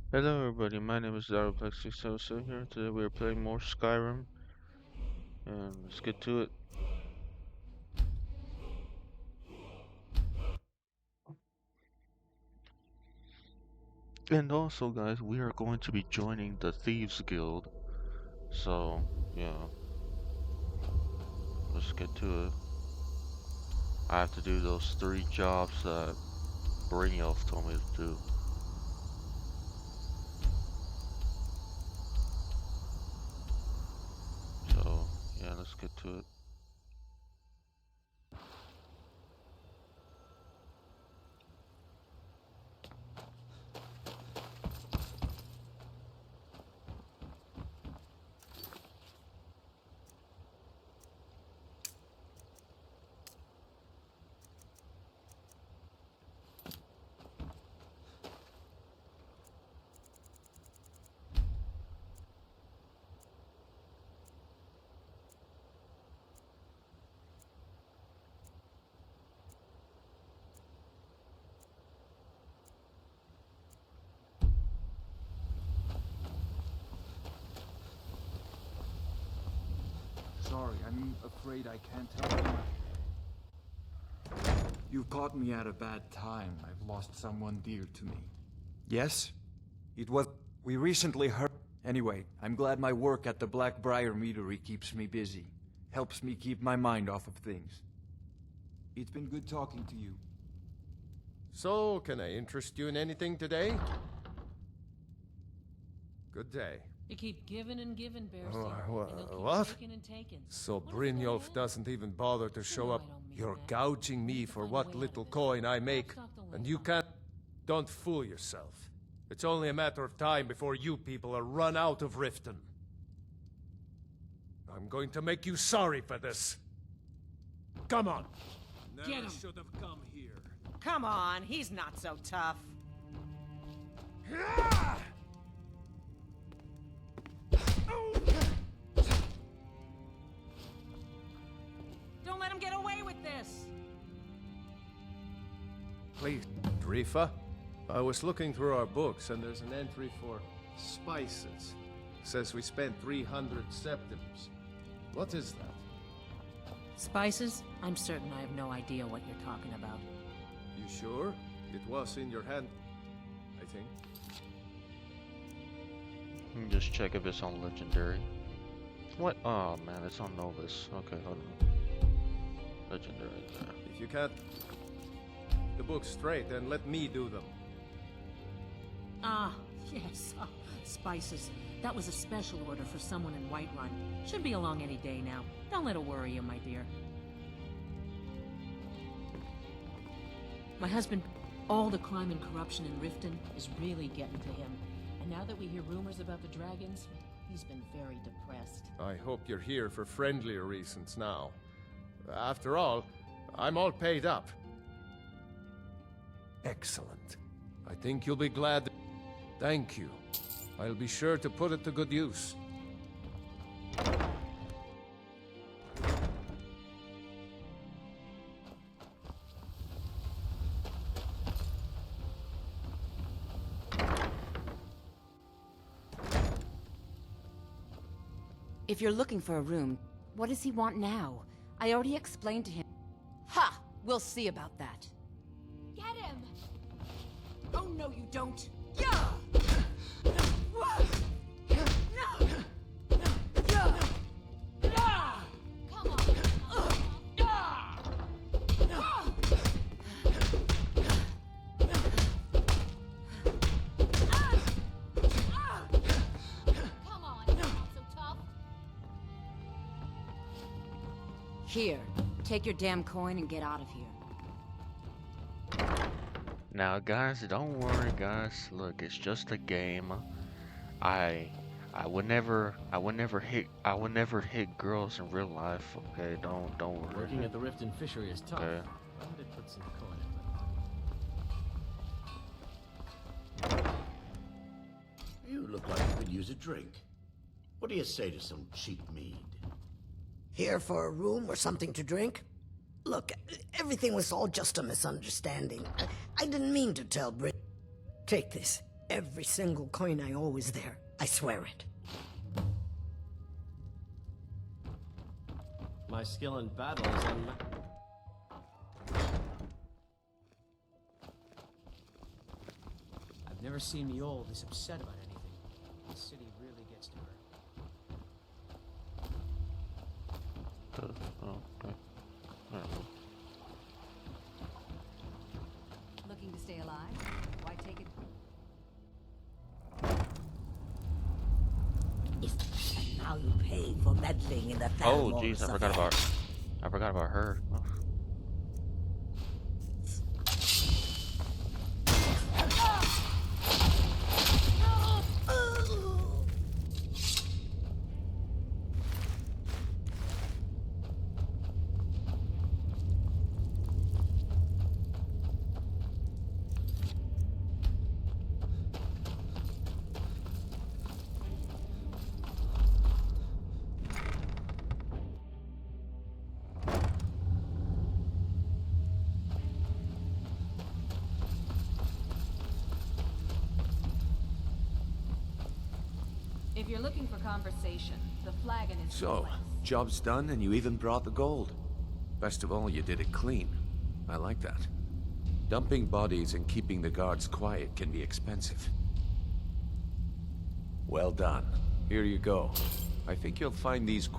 Hello everybody, my name is Plexi here. Today we are playing more Skyrim, and let's get to it. And also guys, we are going to be joining the Thieves Guild. So, yeah, let's get to it. I have to do those 3 jobs that Brynjolf told me to do. So, yeah, let's get to it. Sorry, I'm afraid I can't help you. You caught me at a bad time. I've lost someone dear to me. Yes? It was... We recently heard... Anyway, I'm glad my work at the Blackbriar Meadery keeps me busy. Helps me keep my mind off of things. It's been good talking to you. So, can I interest you in anything today? Good day. You keep giving and giving, Bearsy. And they'll keep What? taking and taking. So What is Brynjolf going on? doesn't even bother to show No, up. I don't mean You're that. gouging me for Find a what way out little of this. coin I make, That's not the way and you out. can't... Don't fool yourself. It's only a matter of time before you people are run out of Riften. I'm going to make you sorry for this. Come on. Get him. should have come here. Come on, he's not so tough. Don't let him get away with this. Please. Drifa? I was looking through our books and there's an entry for spices. Says we spent 300 septims. What is that? Spices? I'm certain I have no idea what you're talking about. You sure? It was in your hand, I think. Let me just check if it's on Legendary. What? Oh man, it's on Novus. Okay, hold on. Legendary, there. If you can't the books straight, then let me do them. Ah, yes. Spices. That was a special order for someone in Whiterun. Should be along any day now. Don't let it worry you, my dear. My husband, all the crime and corruption in Riften is really getting to him. And now that we hear rumors about the dragons, he's been very depressed. I hope you're here for friendlier reasons now. After all, I'm all paid up. Excellent. I think you'll be glad. Thank you. I'll be sure to put it to good use. If you're looking for a room, what does he want now? I already explained to him. Ha! We'll see about that. Get him! Oh, no, you don't. Yeah! Come on! Come on, you're not so tough. Here, take your damn coin and get out of here. Now guys, don't worry guys. Look, it's just a game. I would never hit girls in real life. Okay, don't worry. Working at the Riften fishery is tough. Okay. Why would they put some coin in You look like you could use a drink. What do you say to some cheap mead? Here for a room or something to drink? Look, everything was all just a misunderstanding. I didn't mean to tell Brit. Take this. Every single coin I owe is there. I swear it. My skill in battle is I've never seen Mjolnir this upset about anything. The city really gets to her. Oh, okay. I don't know. Looking to stay alive? Why take it? And now you pay for meddling in the Oh, Thalmor's jeez, I forgot about her. Oh. If you're looking for conversation, the flagon is... So, job's done and you even brought the gold. Best of all, you did it clean. I like that. Dumping bodies and keeping the guards quiet can be expensive. Well done. Here you go. I think you'll find these...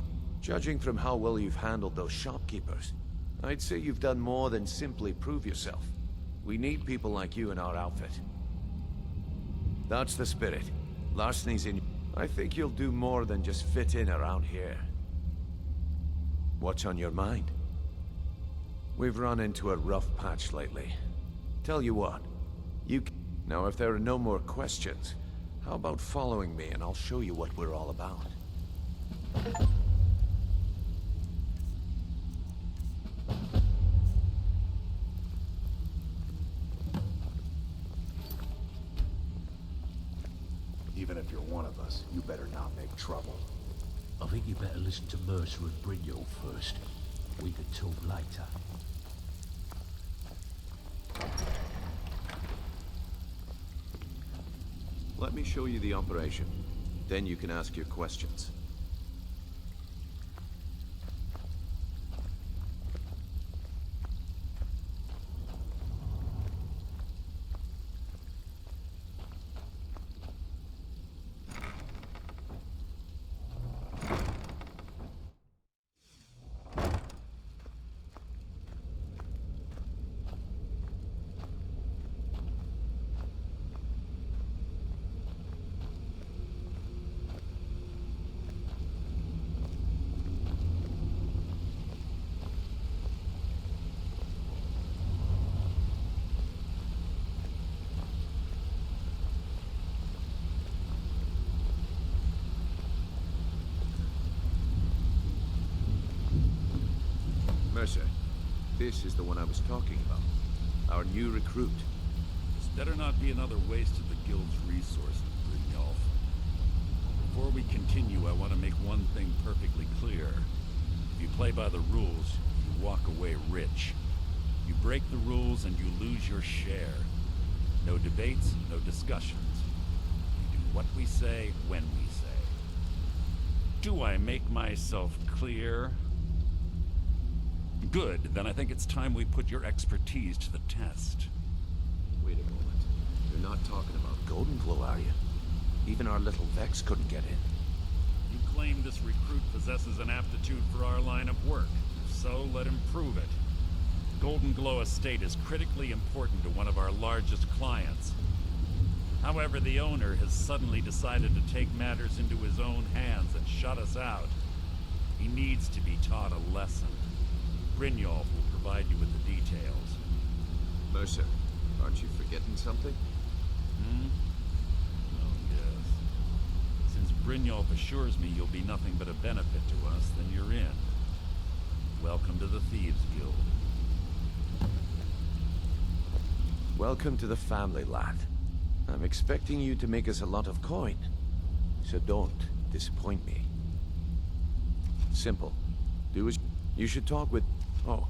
Judging from how well you've handled those shopkeepers, I'd say you've done more than simply prove yourself. We need people like you in our outfit. That's the spirit. Larceny's in... I think you'll do more than just fit in around here. What's on your mind? We've run into a rough patch lately. Tell you what, Now if there are no more questions, how about following me and I'll show you what we're all about. Even if you're one of us, you better not make trouble. I think you better listen to Mercer and Brynjolf first. We could talk later. Let me show you the operation. Then you can ask your questions. Mercer, this is the one I was talking about. Our new recruit. This better not be another waste of the guild's resources, Brynjolf. Before we continue, I want to make one thing perfectly clear. If you play by the rules, you walk away rich. You break the rules and you lose your share. No debates, no discussions. We do what we say, when we say. Do I make myself clear? Good, then I think it's time we put your expertise to the test. Wait a moment. You're not talking about Golden Glow, are you? Even our little Vex couldn't get in. You claim this recruit possesses an aptitude for our line of work. If so, let him prove it. Golden Glow Estate is critically important to one of our largest clients. However, the owner has suddenly decided to take matters into his own hands and shut us out. He needs to be taught a lesson. Brynjolf will provide you with the details. Mercer, aren't you forgetting something? Oh, yes. Since Brynjolf assures me you'll be nothing but a benefit to us, then you're in. Welcome to the Thieves Guild. Welcome to the family, lad. I'm expecting you to make us a lot of coin. So don't disappoint me. Simple. Do as you should talk with... Oh,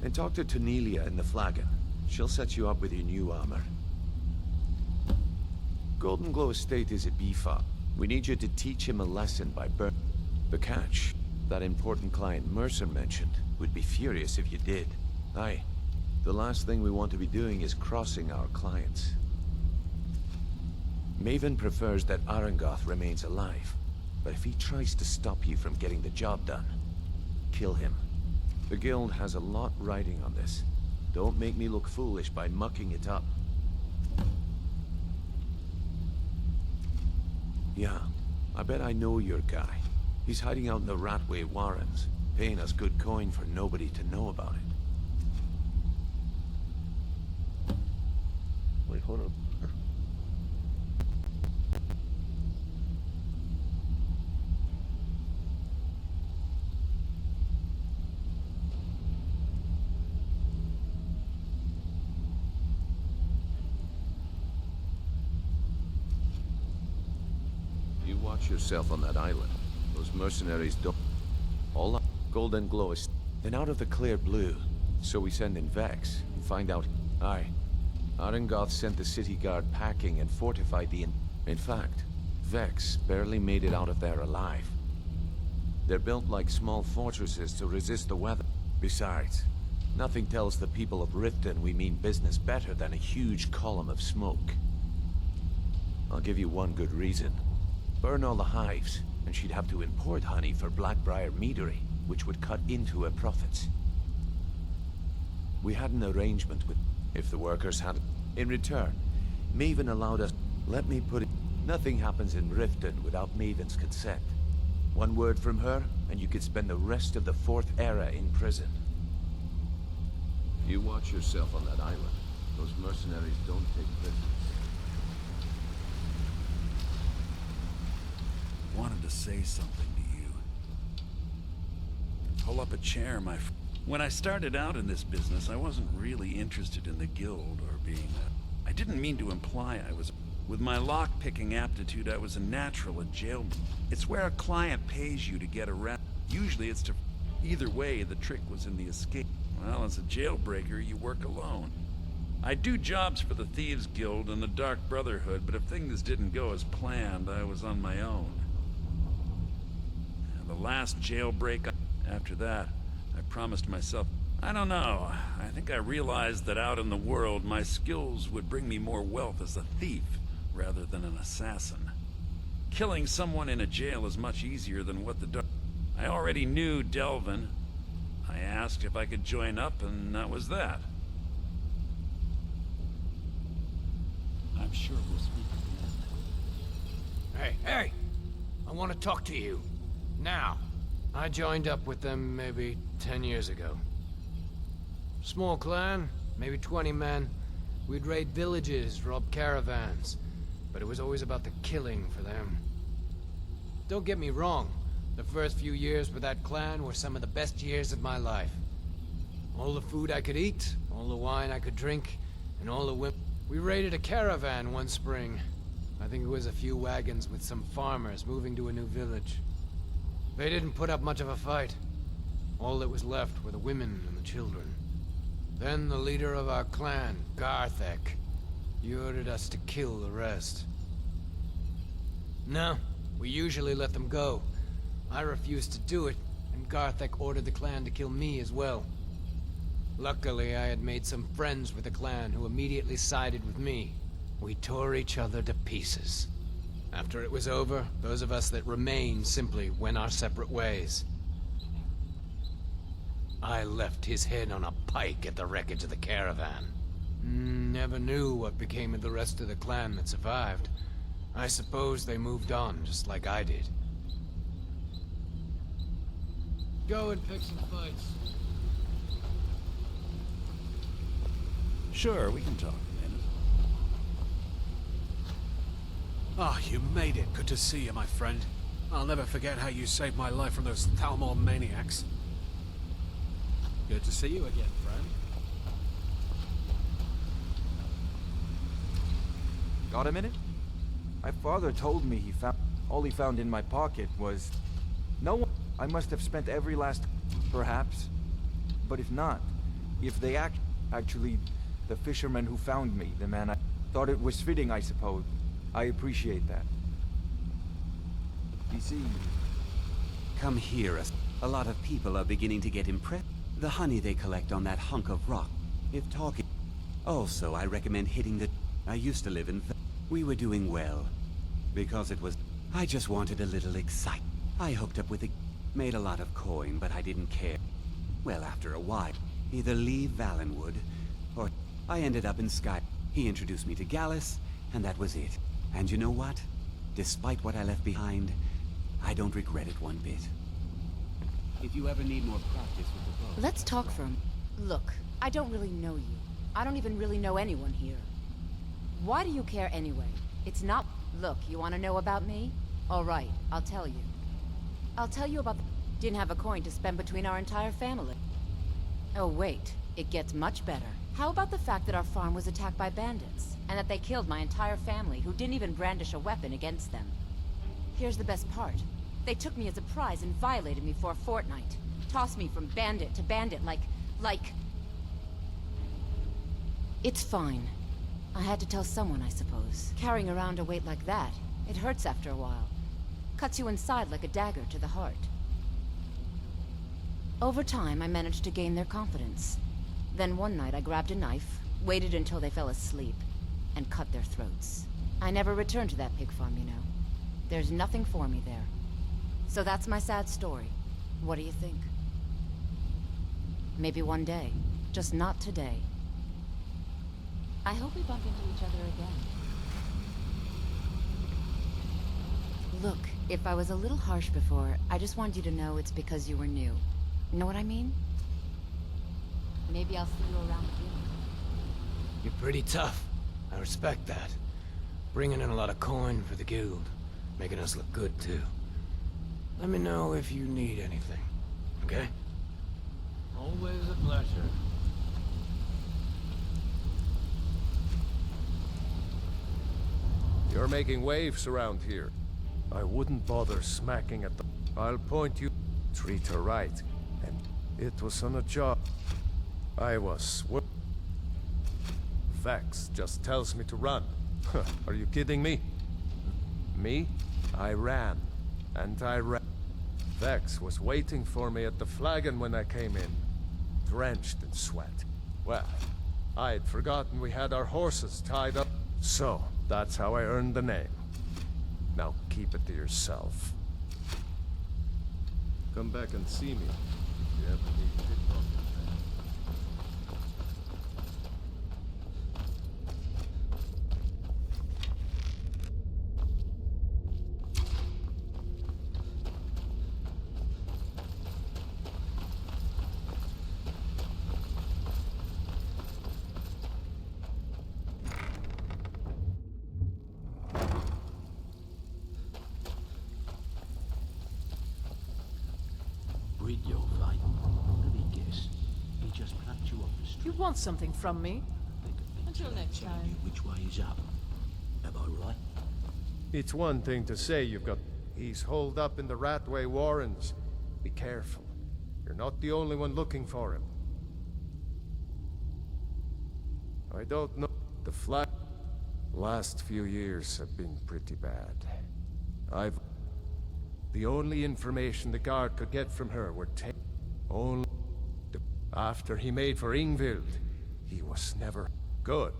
and talk to Tanelia in the Flagon. She'll set you up with your new armor. Golden Glow Estate is a beef-up. We need you to teach him a lesson by burn. The catch, that important client Mercer mentioned, would be furious if you did. Aye. The last thing we want to be doing is crossing our clients. Maven prefers that Arangoth remains alive, but if he tries to stop you from getting the job done, kill him. The guild has a lot riding on this. Don't make me look foolish by mucking it up. Yeah, I bet I know your guy. He's hiding out in the Ratway Warrens, paying us good coin for nobody to know about it. Wait, hold up. You watch yourself on that island. Those mercenaries don't... All up. Golden Glow is... Then out of the clear blue. So we send in Vex and find out... Aye. Arangoth sent the city guard packing and fortified the... In fact, Vex barely made it out of there alive. They're built like small fortresses to resist the weather. Besides, nothing tells the people of Riften we mean business better than a huge column of smoke. I'll give you one good reason. Burn all the hives, and she'd have to import honey for Blackbriar Meadery, which would cut into her profits. We had an arrangement with... If the workers had... In return, Maven allowed us... Let me put it... Nothing happens in Riften without Maven's consent. One word from her, and you could spend the rest of the Fourth Era in prison. You watch yourself on that island. Those mercenaries don't take prisoners. Wanted to say something to you. Pull up a chair, my friend. When I started out in this business, I wasn't really interested in the guild or being a... I didn't mean to imply I was... With my lock-picking aptitude, I was a natural at jail. It's where a client pays you to get around. Usually it's to... Either way, the trick was in the escape. Well, as a jailbreaker, you work alone. I do jobs for the Thieves Guild and the Dark Brotherhood, but if things didn't go as planned, I was on my own. The last jailbreak, after that, I promised myself, I don't know, I think I realized that out in the world, my skills would bring me more wealth as a thief, rather than an assassin. Killing someone in a jail is much easier than what the dark... I already knew Delvin. I asked if I could join up, and that was that. I'm sure we'll speak again. Hey! I want to talk to you. Now. I joined up with them maybe 10 years ago. Small clan, maybe 20 men. We'd raid villages, rob caravans. But it was always about the killing for them. Don't get me wrong. The first few years with that clan were some of the best years of my life. All the food I could eat, all the wine I could drink, and all the women. We raided a caravan one spring. I think it was a few wagons with some farmers moving to a new village. They didn't put up much of a fight. All that was left were the women and the children. Then the leader of our clan, Garthek, he ordered us to kill the rest. No, we usually let them go. I refused to do it, and Garthek ordered the clan to kill me as well. Luckily, I had made some friends with the clan who immediately sided with me. We tore each other to pieces. After it was over, those of us that remained simply went our separate ways. I left his head on a pike at the wreckage of the caravan. Never knew what became of the rest of the clan that survived. I suppose they moved on, just like I did. Go and pick some fights. Sure, we can talk a minute. Ah, you made it. Good to see you, my friend. I'll never forget how you saved my life from those Thalmor maniacs. Good to see you again, friend. Got a minute? My father told me all he found in my pocket was... No one... I must have spent every last... Perhaps. But if not, if they actually... The fisherman who found me, the man I... Thought it was fitting, I suppose. I appreciate that. You see... Come here. A lot of people are beginning to get impressed. The honey they collect on that hunk of rock. If talking... Also, I recommend hitting the... I used to live in... We were doing well. Because it was... I just wanted a little excitement. I hooked up with a... Made a lot of coin, but I didn't care. Well, after a while, either leave Valenwood, or... I ended up in Skyrim. He introduced me to Gallus, and that was it. And you know what? Despite what I left behind, I don't regret it one bit. If you ever need more practice with the bow... Let's talk for a minute. Look, I don't really know you. I don't even really know anyone here. Why do you care anyway? It's not... Look, you want to know about me? All right, I'll tell you. I'll tell you about the... Didn't have a coin to spend between our entire family. Oh wait, it gets much better. How about the fact that our farm was attacked by bandits, and that they killed my entire family who didn't even brandish a weapon against them? Here's the best part. They took me as a prize and violated me for a fortnight. Tossed me from bandit to bandit like... It's fine. I had to tell someone, I suppose. Carrying around a weight like that, it hurts after a while. Cuts you inside like a dagger to the heart. Over time, I managed to gain their confidence. Then one night I grabbed a knife, waited until they fell asleep, and cut their throats. I never returned to that pig farm, you know. There's nothing for me there. So that's my sad story. What do you think? Maybe one day. Just not today. I hope we bump into each other again. Look, if I was a little harsh before, I just wanted you to know it's because you were new. Know what I mean? Maybe I'll see you around again. You're pretty tough. I respect that. Bringing in a lot of coin for the guild. Making us look good, too. Let me know if you need anything, okay? Always a pleasure. You're making waves around here. I wouldn't bother smacking at the... I'll point you... Treat her right. And it was on a job. I was... Vex just tells me to run. Are you kidding me? Me? I ran. And I ran. Vex was waiting for me at the flagon when I came in. Drenched in sweat. Well, I'd forgotten we had our horses tied up. So, that's how I earned the name. Now keep it to yourself. Come back and see me. If you ever need pickpocket. Bridyo, right? Let me guess. He just plucked you off the street. You want something from me? Until next time. You which way is up. Am I right? It's one thing to say you've got... He's holed up in the Ratway Warrens. Be careful. You're not the only one looking for him. I don't know. The flag... Last few years have been pretty bad. The only information the guard could get from her were only... After he made for Ingvild, he was never... Good.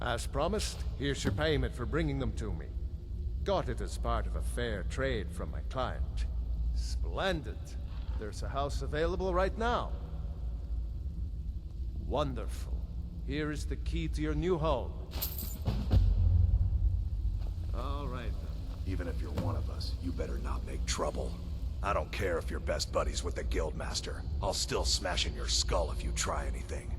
As promised, here's your payment for bringing them to me. Got it as part of a fair trade from my client. Splendid. There's a house available right now. Wonderful. Here is the key to your new home. All right, then. Even if you're one of us, you better not make trouble. I don't care if you're best buddies with the Guildmaster. I'll still smash in your skull if you try anything.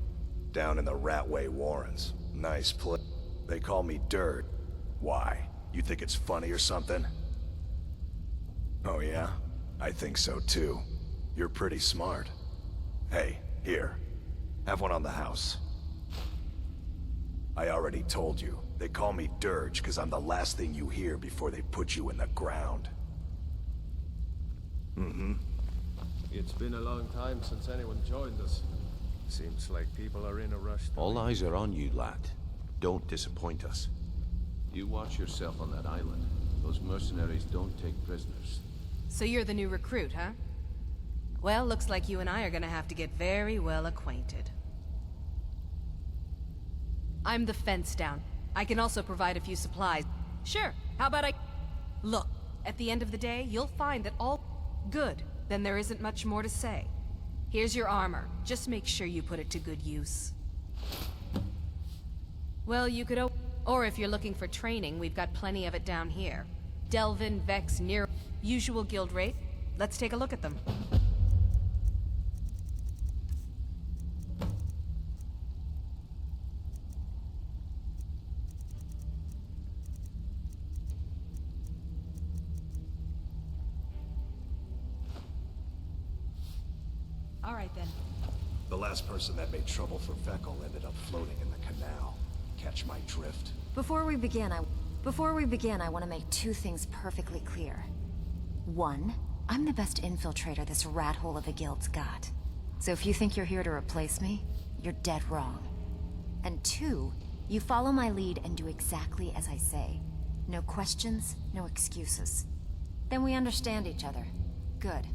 Down in the Ratway Warrens. Nice place. They call me Dirt. Why? You think it's funny or something? Oh yeah? I think so too. You're pretty smart. Hey, here. Have one on the house. I already told you. They call me Dirge because I'm the last thing you hear before they put you in the ground. Mm-hmm. It's been a long time since anyone joined us. Seems like people are in a rush to All eyes are on you, lad. Don't disappoint us. You watch yourself on that island. Those mercenaries don't take prisoners. So you're the new recruit, huh? Well, looks like you and I are gonna have to get very well acquainted. I'm the fence down. I can also provide a few supplies. Sure, how about I... Look, at the end of the day, you'll find that all... Good. Then there isn't much more to say. Here's your armor. Just make sure you put it to good use. Well, you could... Or if you're looking for training, we've got plenty of it down here. Delvin, Vex, Nero... Usual guild rate. Let's take a look at them. All right, then. The last person that made trouble for Vekel ended up floating in the canal. Catch my drift? Before we begin, I want to make two things perfectly clear. One, I'm the best infiltrator this rat hole of a guild's got. So if you think you're here to replace me, you're dead wrong. And two, you follow my lead and do exactly as I say. No questions, no excuses. Then we understand each other. Good.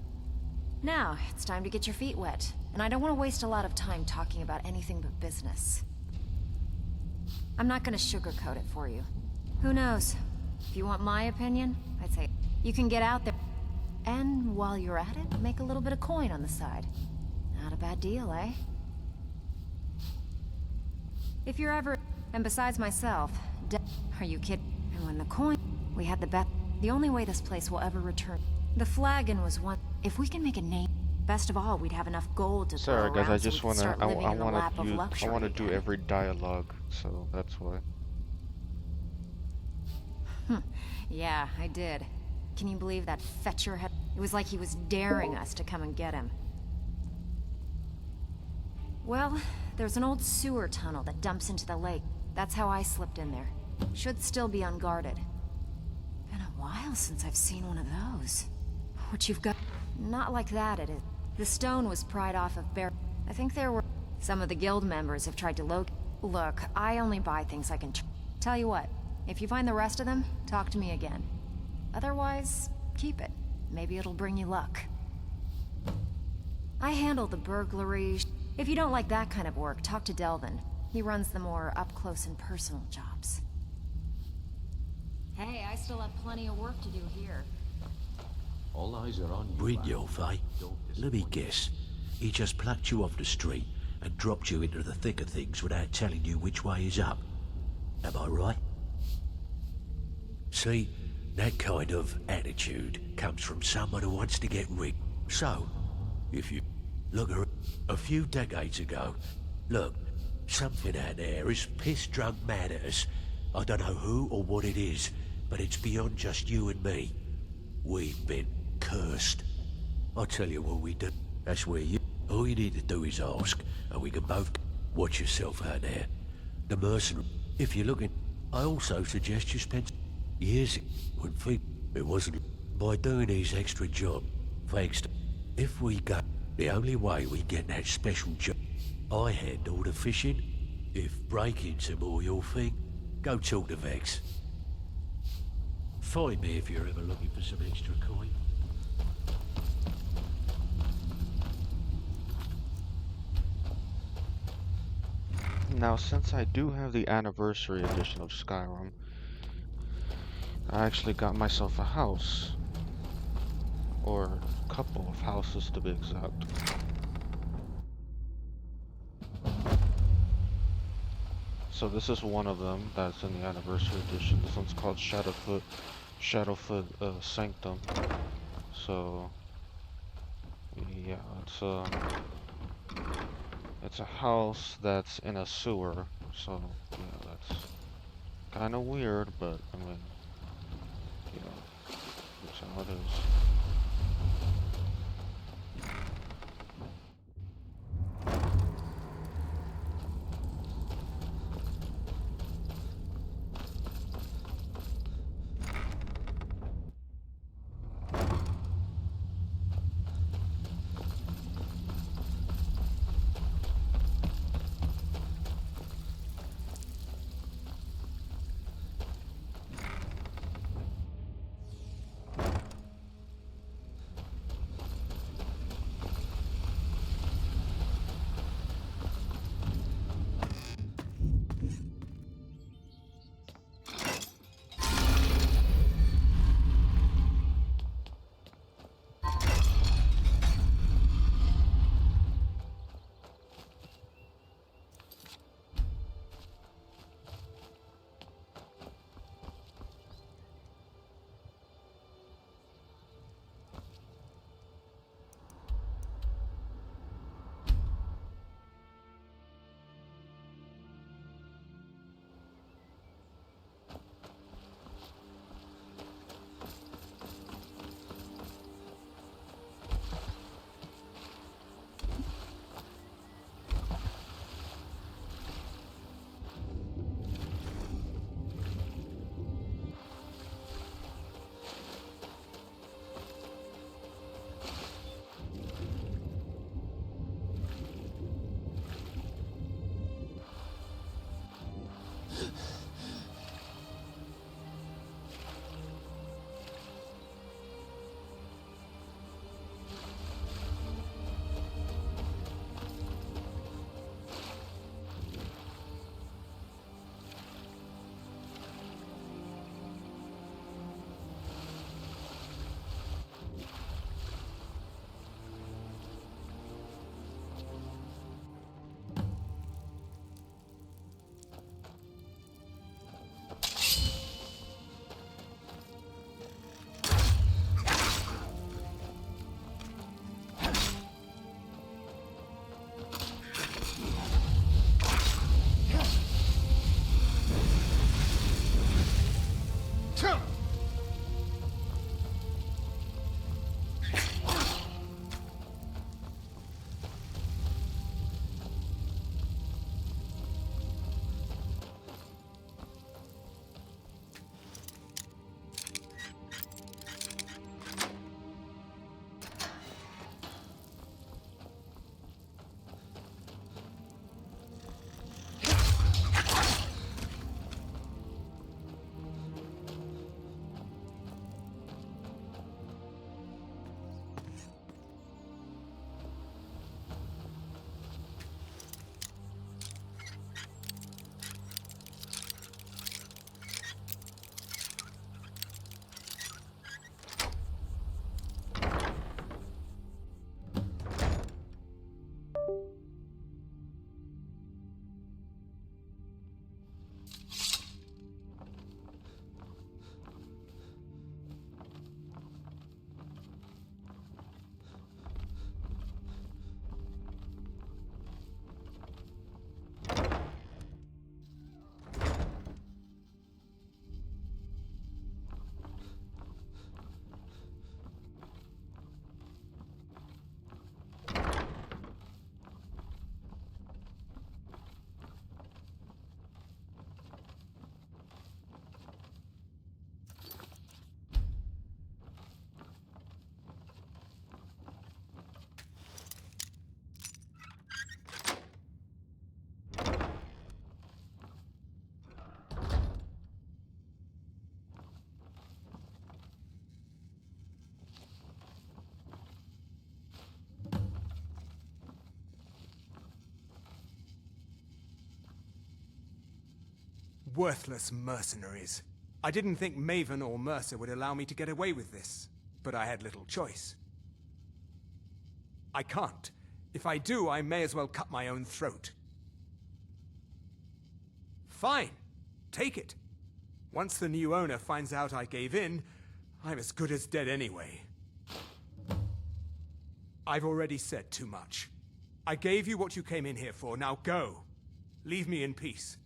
Now, it's time to get your feet wet. And I don't want to waste a lot of time talking about anything but business. I'm not gonna sugarcoat it for you. Who knows? If you want my opinion, I'd say you can get out there. And while you're at it, make a little bit of coin on the side. Not a bad deal, eh? If you're ever... And besides myself, are you kidding? And when the coin... We had the bet... The only way this place will ever return... The flagon was one... If we can make a name... Best of all, we'd have enough gold to Sorry throw guys, around I so we just could wanna... start living in the lap of I luxury wanna do again. every dialogue, so that's why. Yeah, I did. Can you believe that fetcher had... It was like he was daring us to come and get him. Well, there's an old sewer tunnel that dumps into the lake. That's how I slipped in there. Should still be unguarded. Been a while since I've seen one of those. What you've got... Not like that, it is. The stone was pried off of Bear... I think there were... Some of the guild members have tried to locate... Look, I only buy things I can... Tell you what, if you find the rest of them, talk to me again. Otherwise, keep it. Maybe it'll bring you luck. I handle the burglary... If you don't like that kind of work, talk to Delvin. He runs the more up-close and personal jobs. Hey, I still have plenty of work to do here. All eyes are on you. Brynjolf, eh? Let me guess. He just plucked you off the street and dropped you into the thick of things without telling you which way is up. Am I right? See, that kind of attitude comes from someone who wants to get rich. So, if you look a few decades ago, look, something out there is piss-drunk mad at us. I don't know who or what it is, but it's beyond just you and me. We've been cursed. I'll tell you what we do. That's where you... All you need to do is ask, and we can both... Watch yourself out there. The mercenary... If you're looking... I also suggest you spend... Years would think it wasn't... By doing these extra jobs, thanks to... If we go... The only way we get that special job... I handle the fishing. If break-ins are more your thing, go talk to Vex. Find me if you're ever looking for some extra coin. Now, since I do have the anniversary edition of Skyrim, I actually got myself a house. Or a couple of houses to be exact. So this is one of them that's in the anniversary edition. This one's called Shadowfoot Sanctum. So yeah, it's a house that's in a sewer. So yeah, that's kind of weird, but I mean, you know, that's how it is. worthless mercenaries. I didn't think Maven or Mercer would allow me to get away with this, but I had little choice. I can't. If I do, I may as well cut my own throat. Fine. Take it. Once the new owner finds out I gave in, I'm as good as dead anyway. I've already said too much. I gave you what you came in here for, now go. Leave me in peace.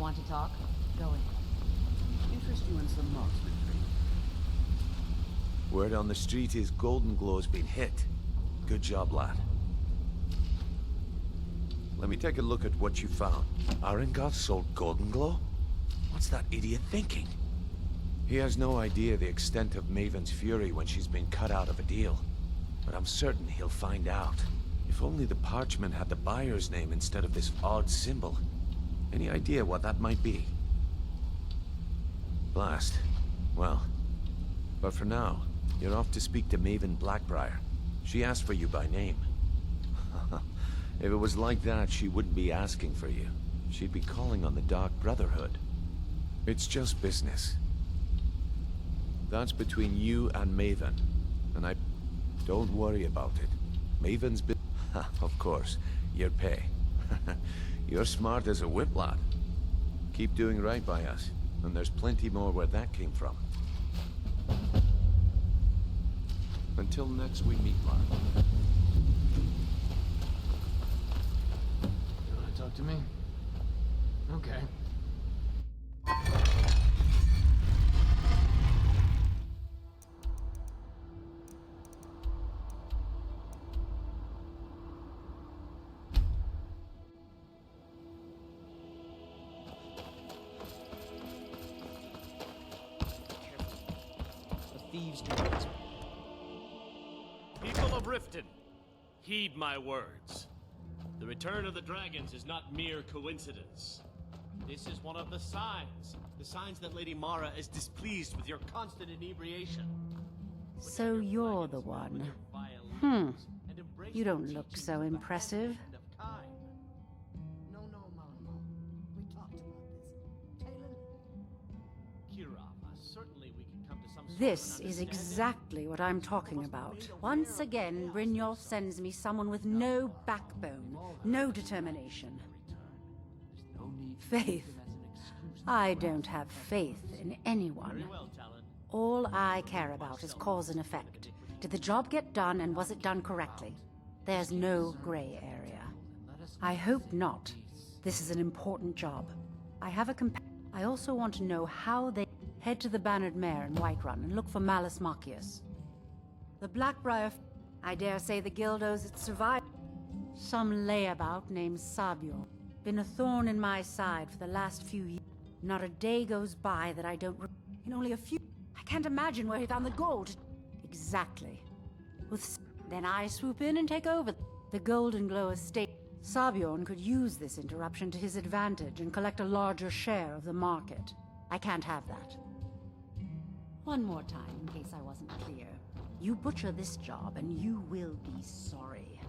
Want to talk? Go ahead. Interest you in some marksmanship? Word on the street is Golden Glow's been hit. Good job, lad. Let me take a look at what you found. Arengoth sold Golden Glow? What's that idiot thinking? He has no idea the extent of Maven's fury when she's been cut out of a deal. but I'm certain he'll find out. If only the parchment had the buyer's name instead of this odd symbol. Any idea what that might be? Blast. Well, but for now, you're off to speak to Maven Blackbriar. She asked for you by name. If it was like that, she wouldn't be asking for you. She'd be calling on the Dark Brotherhood. It's just business. That's between you and Maven. And I... Don't worry about it. Maven's been... Of course, your pay. You're smart as a whip, lad. Keep doing right by us, and there's plenty more where that came from. Until next we meet, lad. You wanna talk to me? Okay. Thieves do this. People of Riften, heed my words. The return of the dragons is not mere coincidence. This is one of the signs that Lady Mara is displeased with your constant inebriation. So you're the one. You don't look so impressive. This is exactly what I'm talking about. Once again, Brynjolf sends me someone with no backbone, no determination. Faith. I don't have faith in anyone. All I care about is cause and effect. Did the job get done, and was it done correctly? There's no gray area. I hope not. This is an important job. I have a I also want to know how they... Head to the Bannered Mare in Whiterun and look for Malus Macius. The Blackbriar... I dare say the guild owes its survival. Some layabout named Sabio. Been a thorn in my side for the last few years. Not a day goes by that I don't... In only a few... I can't imagine where he found the gold. Exactly. Then I swoop in and take over. The Golden Glow estate. Sabjorn could use this interruption to his advantage and collect a larger share of the market. I can't have that. One more time, in case I wasn't clear. You butcher this job, and you will be sorry.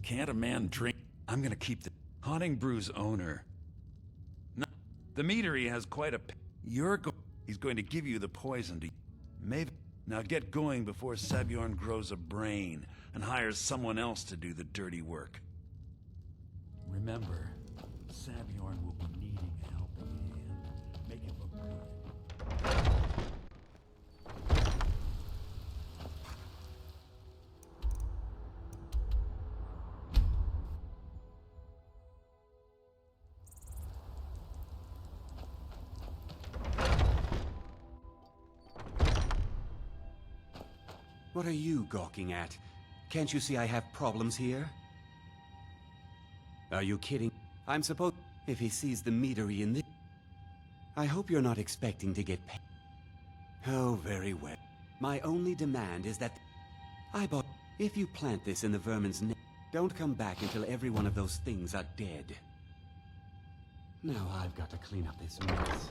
Can't a man drink? I'm gonna keep the Haunting Brew's owner. No, the meadery has quite a... He's going to give you the poison to... Maybe... Now get going before Sabjorn grows a brain and hires someone else to do the dirty work. Remember, Sabjorn will be needing a helping hand. Make it look good. What are you gawking at? Can't you see I have problems here? Are you kidding? I'm supposed... If he sees the meadery in this... I hope you're not expecting to get paid. Oh, very well. My only demand is that... I bought... If you plant this in the vermin's nest, don't come back until every one of those things are dead. Now I've got to clean up this mess.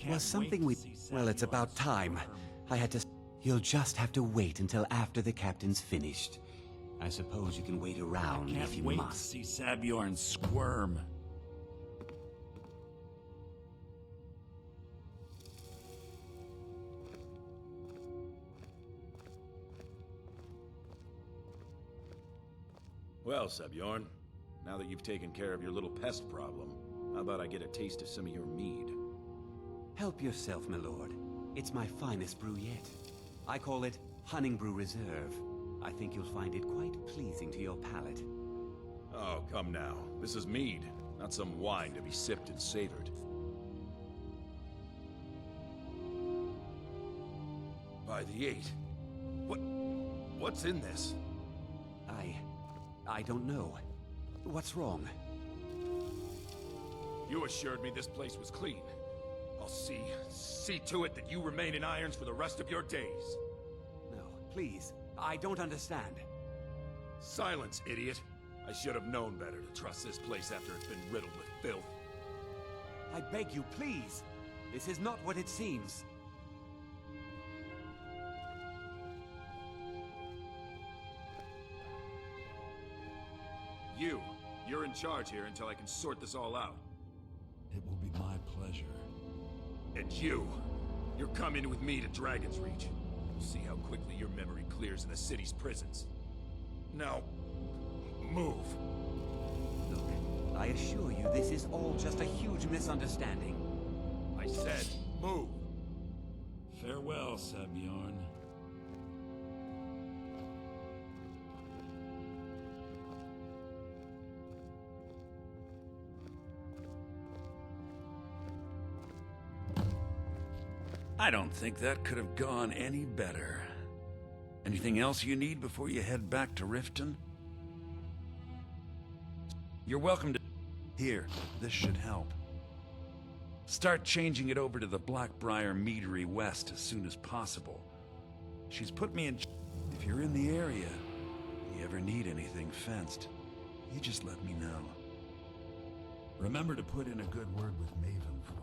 was something we... Well, it's about time. I had to... You'll just have to wait until after the captain's finished. I suppose you can wait around if you Wait to must. see Sabjorn squirm. Well, Sabjorn, now that you've taken care of your little pest problem, how about I get a taste of some of your mead? Help yourself, my lord. It's my finest brew yet. I call it Hunning Brew Reserve. I think you'll find it quite pleasing to your palate. Oh, come now. This is mead, not some wine to be sipped and savored. By the 8. What's in this? I don't know. What's wrong? You assured me this place was clean. I'll see to it that you remain in irons for the rest of your days. No, please. I don't understand. Silence, idiot. I should have known better to trust this place after it's been riddled with filth. I beg you, please. This is not what it seems. You're in charge here until I can sort this all out. It will be my pleasure. And you're coming with me to Dragon's Reach. We'll see how quickly your memory clears in the city's prisons. Now, move. Look, I assure you this is all just a huge misunderstanding. I said, move. Farewell, Sabjorn. I don't think that could have gone any better. Anything else you need before you head back to Riften? You're welcome to... Here, this should help. Start changing it over to the Blackbriar Meadery West as soon as possible. She's put me in... If you're in the area, and you ever need anything fenced, you just let me know. Remember to put in a good word with Maven for me.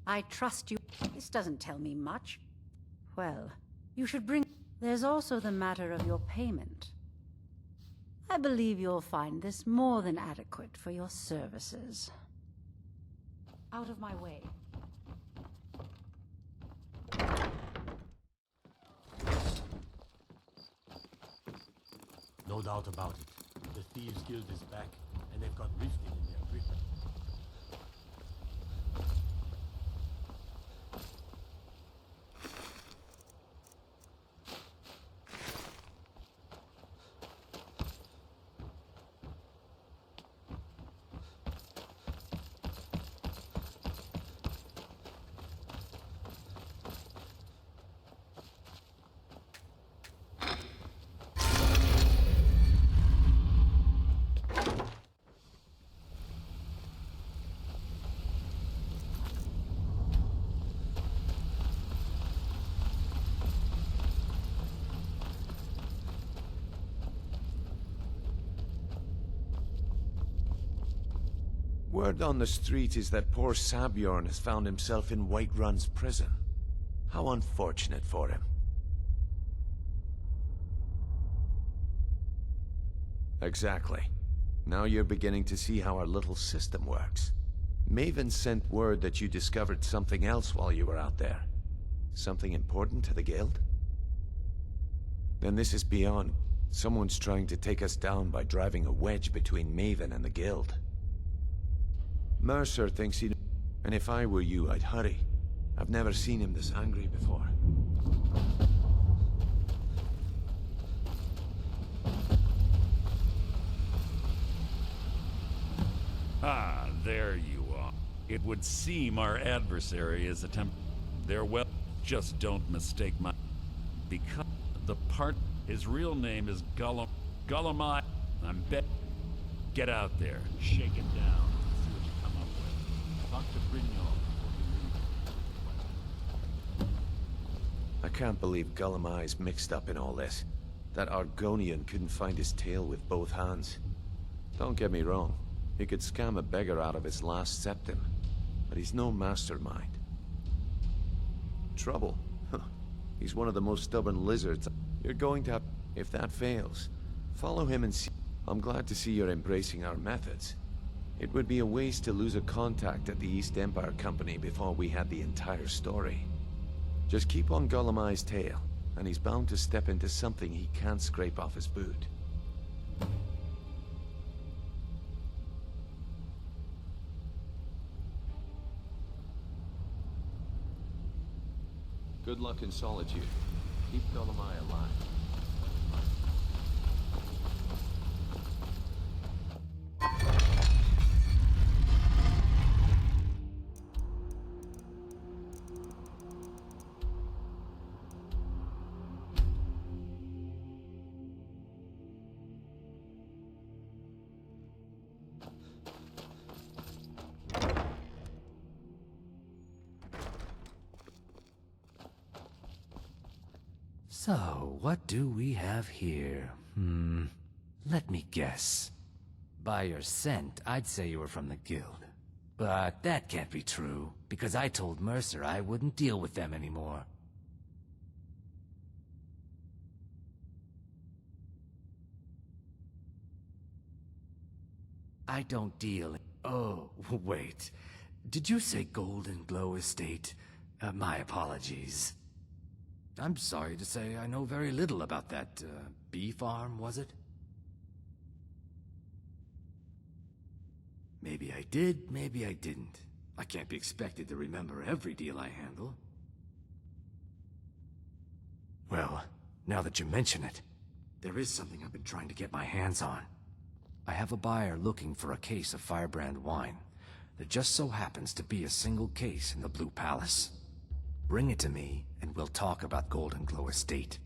I trust you. This doesn't tell me much. Well, you should bring... There's also the matter of your payment. I believe you'll find this more than adequate for your services. Out of my way. No doubt about it. The Thieves Guild is back, and they've got Riften in their grip. Word on the street is that poor Sabjorn has found himself in Whiterun's prison. How unfortunate for him. Exactly. Now you're beginning to see how our little system works. Maven sent word that you discovered something else while you were out there. Something important to the Guild? Then this is beyond. Someone's trying to take us down by driving a wedge between Maven and the Guild. Mercer thinks he... And if I were you, I'd hurry. I've never seen him this angry before. Ah, there you are. It would seem our adversary is attempting... Just don't mistake my... Because the part... His real name is Gullamai. I'm bet... Get out there. Shake it down. See what you come up with. Talk to Brignoll before you leave. I can't believe Gullamai's mixed up in all this. That Argonian couldn't find his tail with both hands. Don't get me wrong. He could scam a beggar out of his last septim. But he's no mastermind. Trouble? Huh. He's one of the most stubborn lizards. You're going to have... If that fails, follow him and see... I'm glad to see you're embracing our methods. It would be a waste to lose a contact at the East Empire Company before we had the entire story. Just keep on Gullamai's tail, and he's bound to step into something he can't scrape off his boot. Good luck in solitude. Keep Gullamai alive. So, what do we have here? Let me guess. By your scent, I'd say you were from the Guild. But that can't be true, because I told Mercer I wouldn't deal with them anymore. I don't deal in... Oh, wait. Did you say Golden Glow Estate? My apologies. I'm sorry to say I know very little about that, bee farm, was it? Maybe I did, maybe I didn't. I can't be expected to remember every deal I handle. Well, now that you mention it, there is something I've been trying to get my hands on. I have a buyer looking for a case of Firebrand wine. There just so happens to be a single case in the Blue Palace. Bring it to me, and we'll talk about Golden Glow Estate.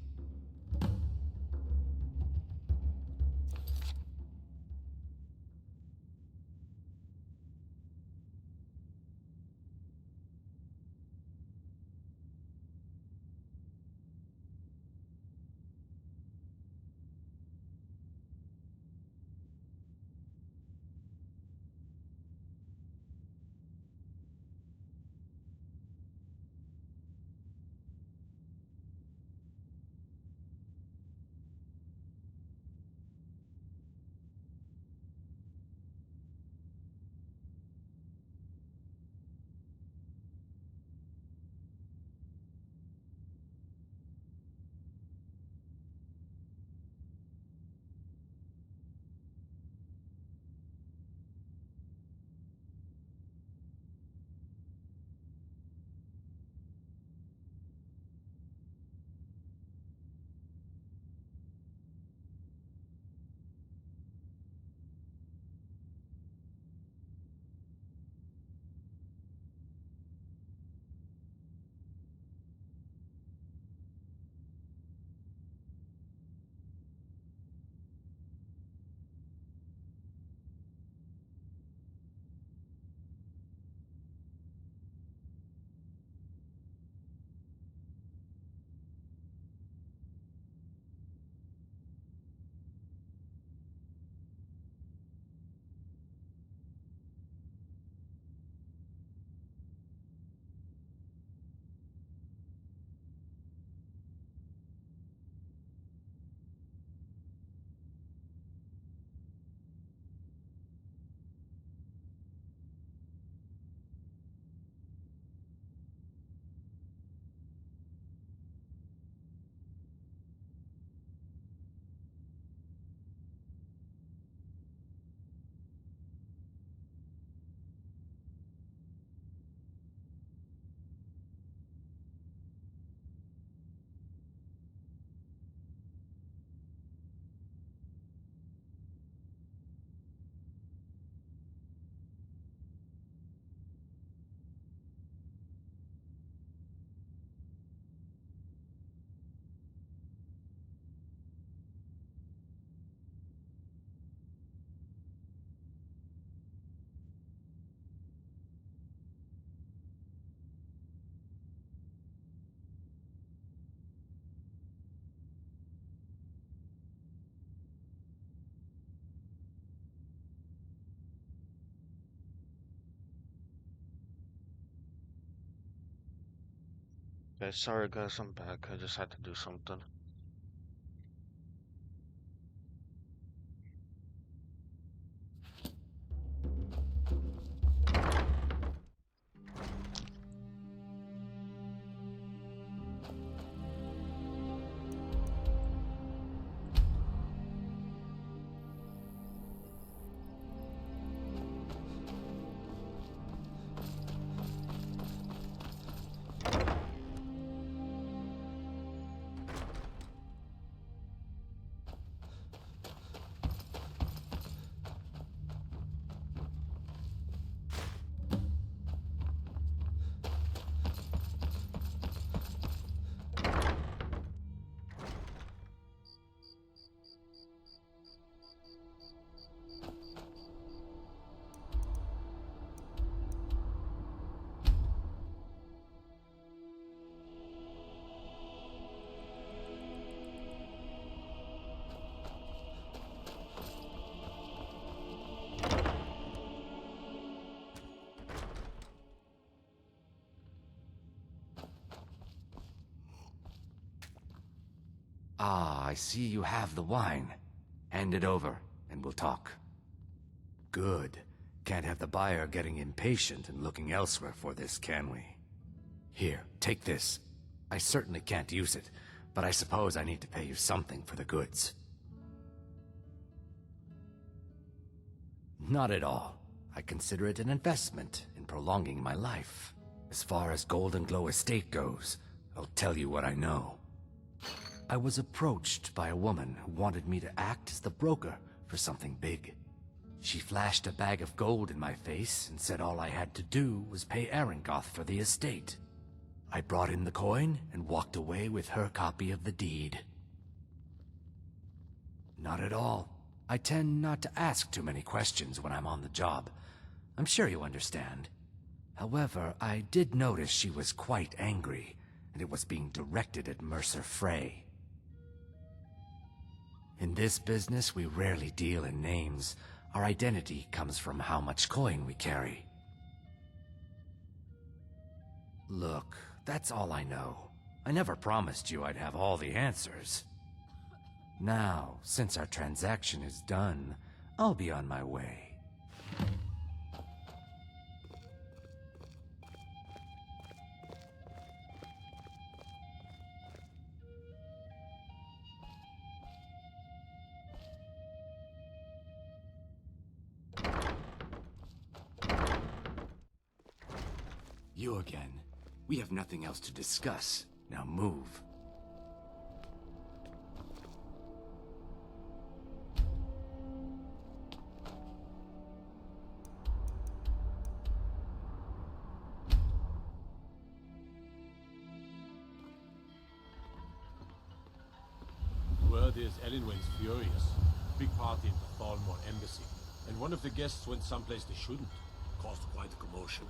Okay, sorry guys, I'm back. I just had to do something. Ah, I see you have the wine. Hand it over, and we'll talk. Good. Can't have the buyer getting impatient and looking elsewhere for this, can we? Here, take this. I certainly can't use it, but I suppose I need to pay you something for the goods. Not at all. I consider it an investment in prolonging my life. As far as Golden Glow Estate goes, I'll tell you what I know. I was approached by a woman who wanted me to act as the broker for something big. She flashed a bag of gold in my face and said all I had to do was pay Arangoth for the estate. I brought in the coin and walked away with her copy of the deed. Not at all. I tend not to ask too many questions when I'm on the job. I'm sure you understand. However, I did notice she was quite angry, and it was being directed at Mercer Frey. In this business, we rarely deal in names. Our identity comes from how much coin we carry. Look, that's all I know. I never promised you I'd have all the answers. Now, since our transaction is done, I'll be on my way. You again. We have nothing else to discuss. Now move. Word is Elinwen's furious. Big party at the Thalmor embassy. And one of the guests went someplace they shouldn't. Caused quite a commotion.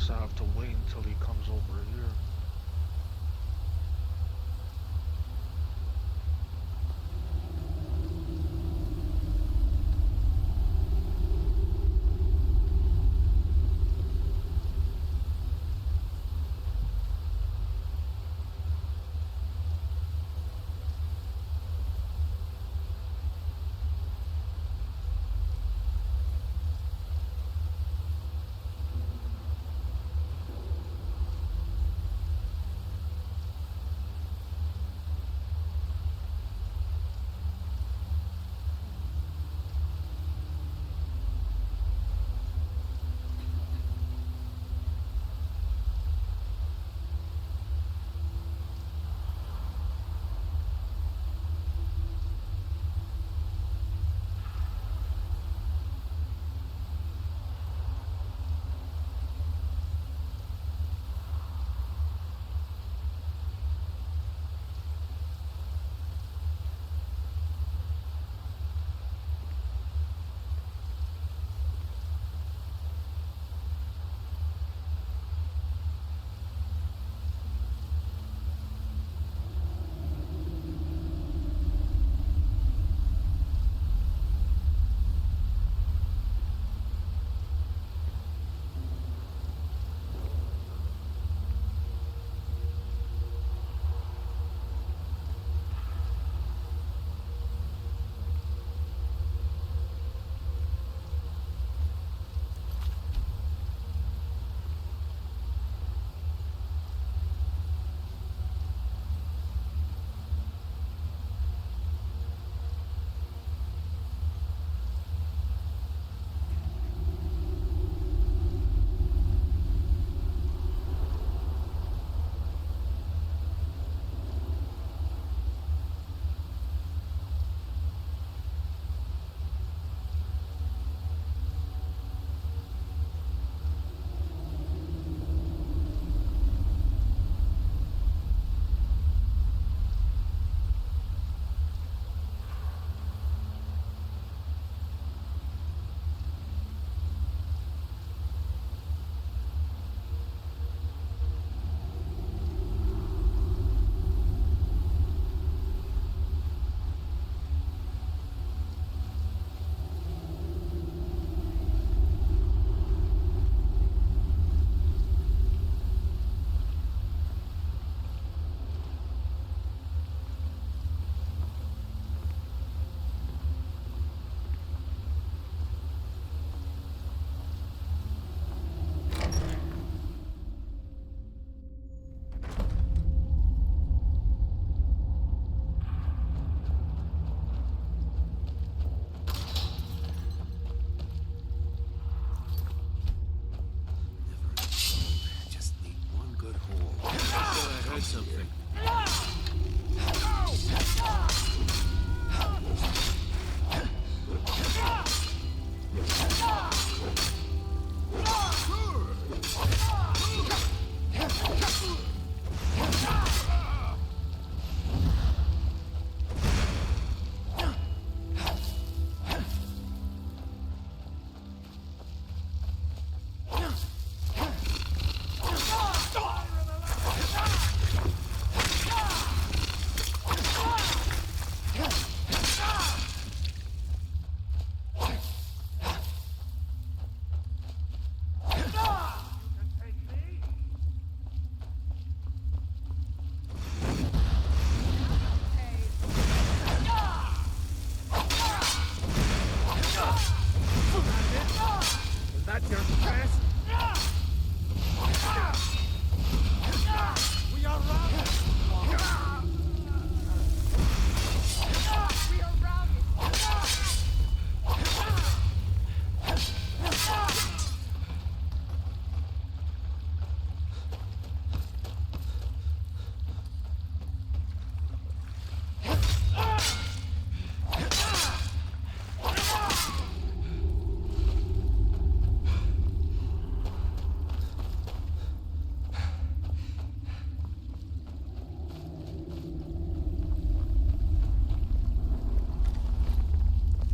guess I have to wait until he comes over here.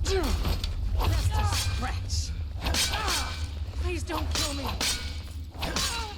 Just a scratch. Please don't kill me.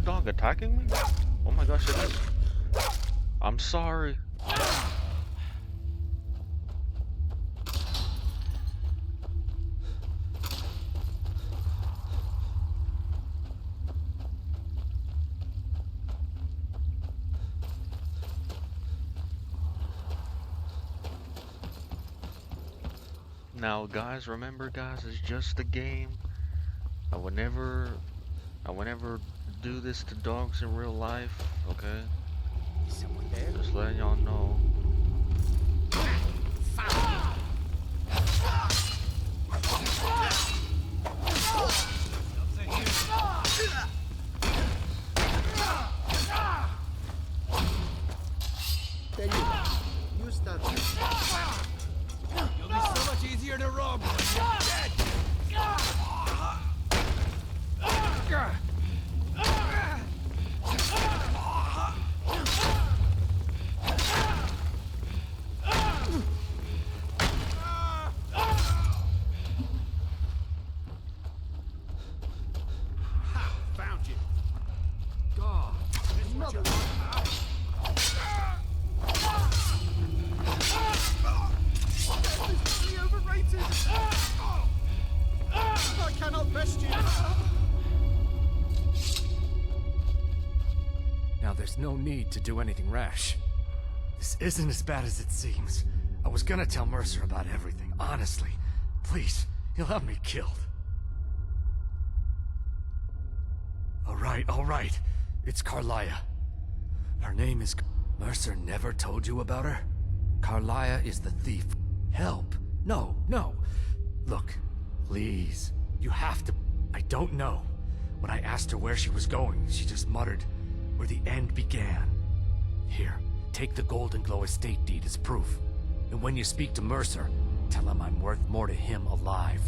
the dog attacking me? Oh my gosh, it is. I'm sorry. Now, guys, remember, guys, it's just a game. I would never do this to dogs in real life, okay? Someone there? Just letting y'all know. There you go. You start. You'll be so much easier to rob when you're dead. Found you. God, this what you want. This is overrated. I cannot best you. Now there's no need to do anything rash. This isn't as bad as it seems. I was gonna tell Mercer about everything, honestly. Please, he'll have me killed. All right. It's Carlia. Her name is... Mercer never told you about her? Carlia is the thief. Help. No. Look, please. You have to... I don't know. When I asked her where she was going, she just muttered, where the end began. Here, take the Golden Glow estate deed as proof. And when you speak to Mercer, tell him I'm worth more to him alive.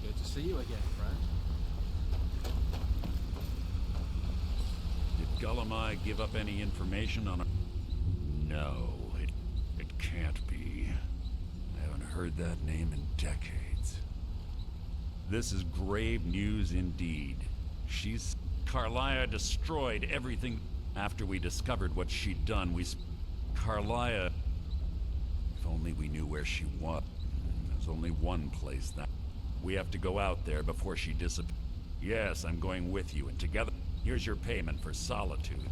Good to see you again, friend. Did Gullumai give up any information on her? No, it can't be. I haven't heard that name in decades. This is grave news indeed. Carlia destroyed everything after we discovered what she'd done. Carlia... If only we knew where she was. There's only one place that... We have to go out there before she disappears. Yes, I'm going with you, and together... Here's your payment for solitude.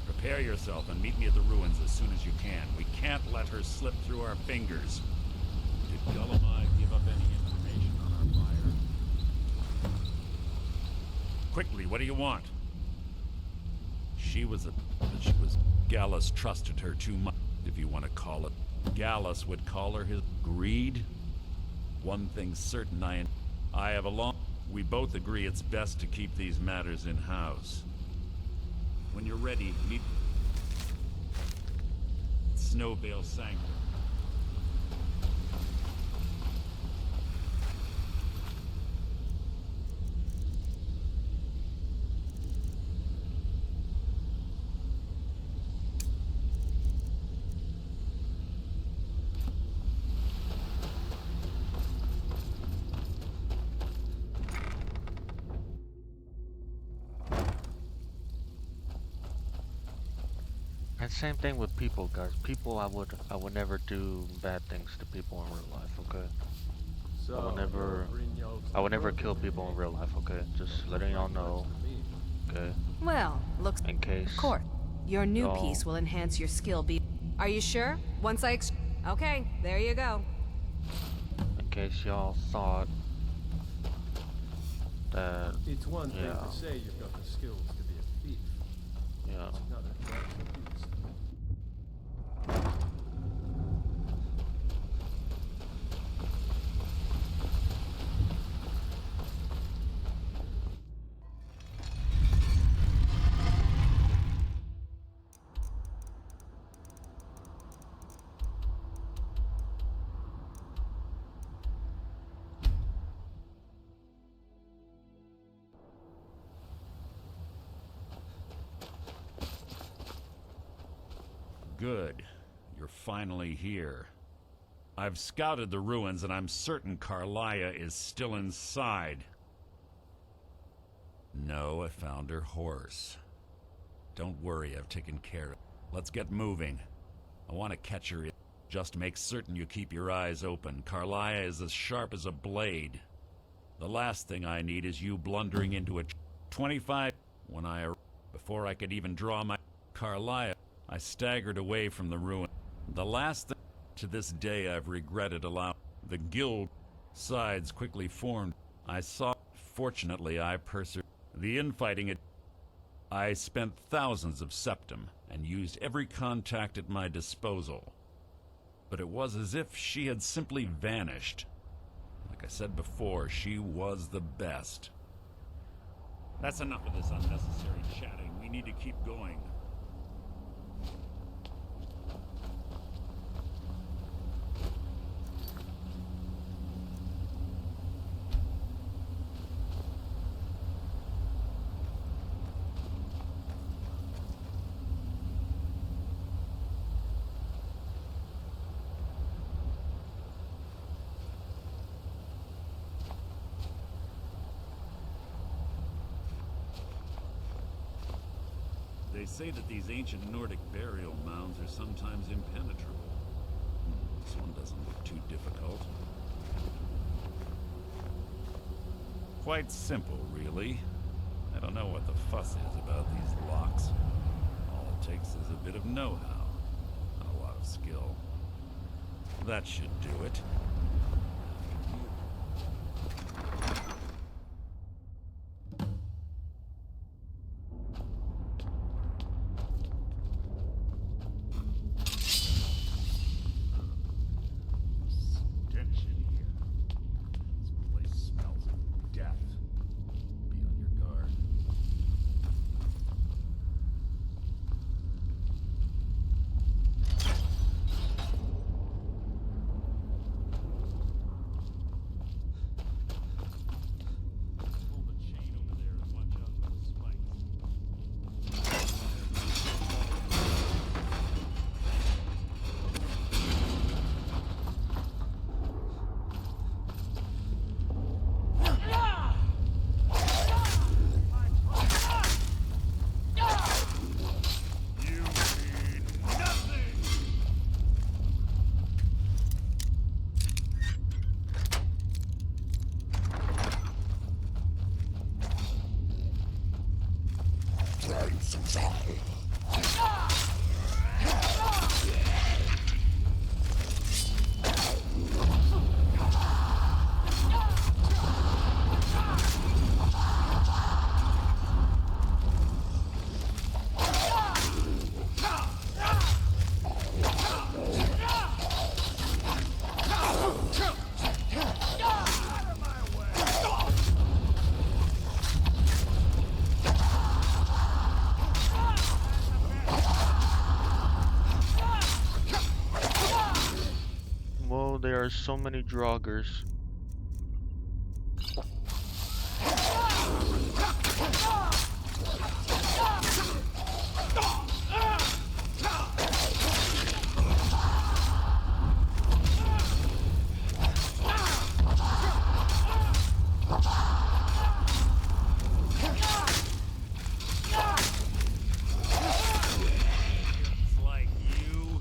Prepare yourself and meet me at the ruins as soon as you can. We can't let her slip through our fingers. Did Gullumai give up any information on our buyer? Quickly, what do you want? Gallus trusted her too much, if you want to call it. Gallus would call her his greed. One thing's certain, I have a long... We both agree it's best to keep these matters in-house. When you're ready, meet... Snowvale Sanctum. And same thing with people, guys. People, I would never do bad things to people in real life, okay? I would never kill people in real life, okay? Just letting y'all know, okay? Well, looks... In case. Of course. Your new y'all- piece will enhance your skill be... Are you sure? Once I Okay, there you go. In case y'all thought that, It's one thing yeah, to say you've got the skills to be a thief. yeah. It's another to actually do so. Good. You're finally here. I've scouted the ruins and I'm certain Carlia is still inside. No, I found her horse. Don't worry, I've taken care of it. Let's get moving. I want to catch her. Just make certain you keep your eyes open. Carlia is as sharp as a blade. The last thing I need is you blundering into a 25 when I arrived. Before I could even draw my Carlia, I staggered away from the ruin. The last thing to this day I've regretted allowing. The guild sides quickly formed. I saw. Fortunately, I persevered. The infighting. I spent thousands of septum and used every contact at my disposal. But it was as if she had simply vanished. Like I said before, she was the best. That's enough of this unnecessary chatting. We need to keep going. They say that these ancient Nordic burial mounds are sometimes impenetrable. This one doesn't look too difficult. Quite simple, really. I don't know what the fuss is about these locks. All it takes is a bit of know-how, and a lot of skill. That should do it. Well, there are so many draugrs. Like you.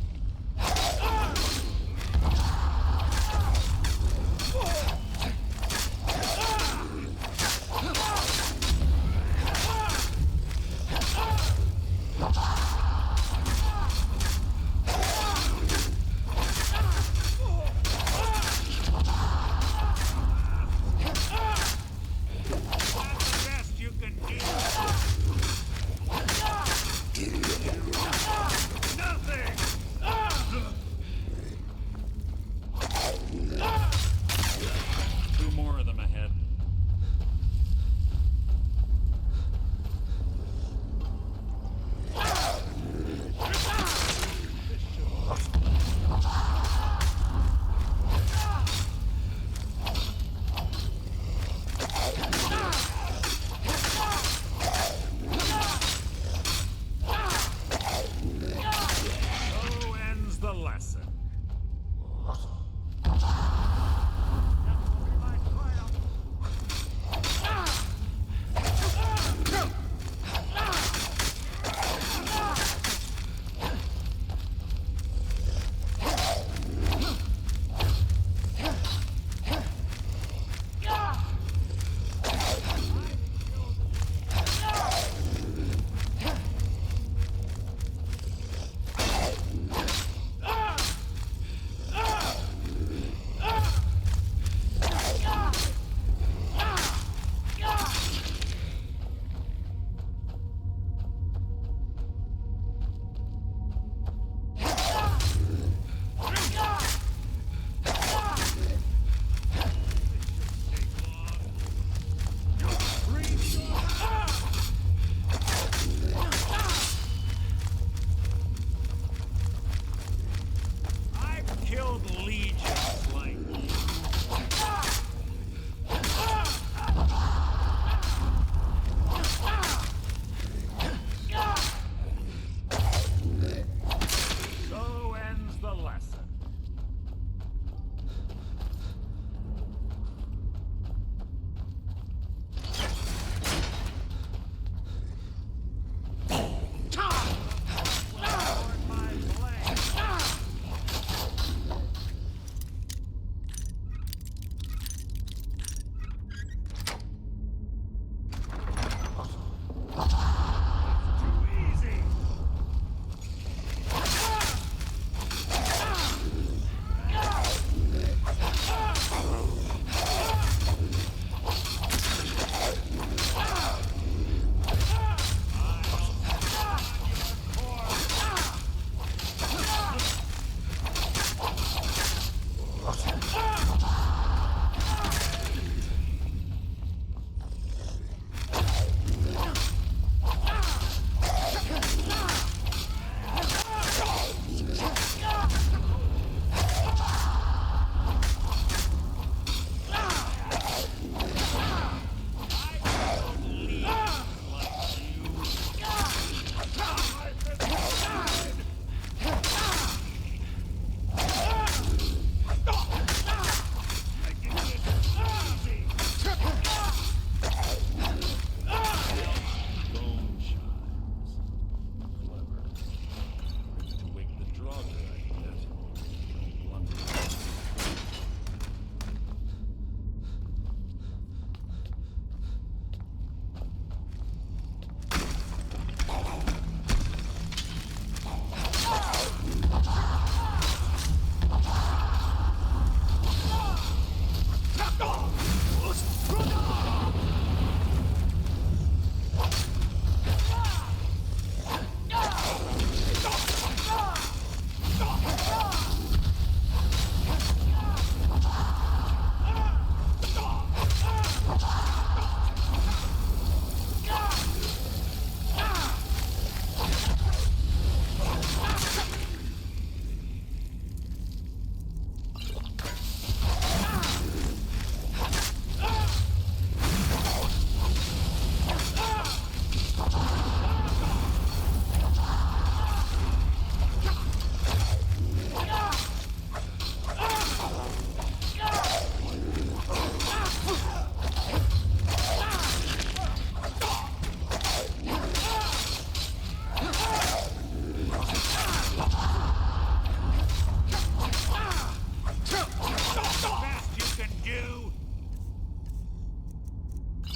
Is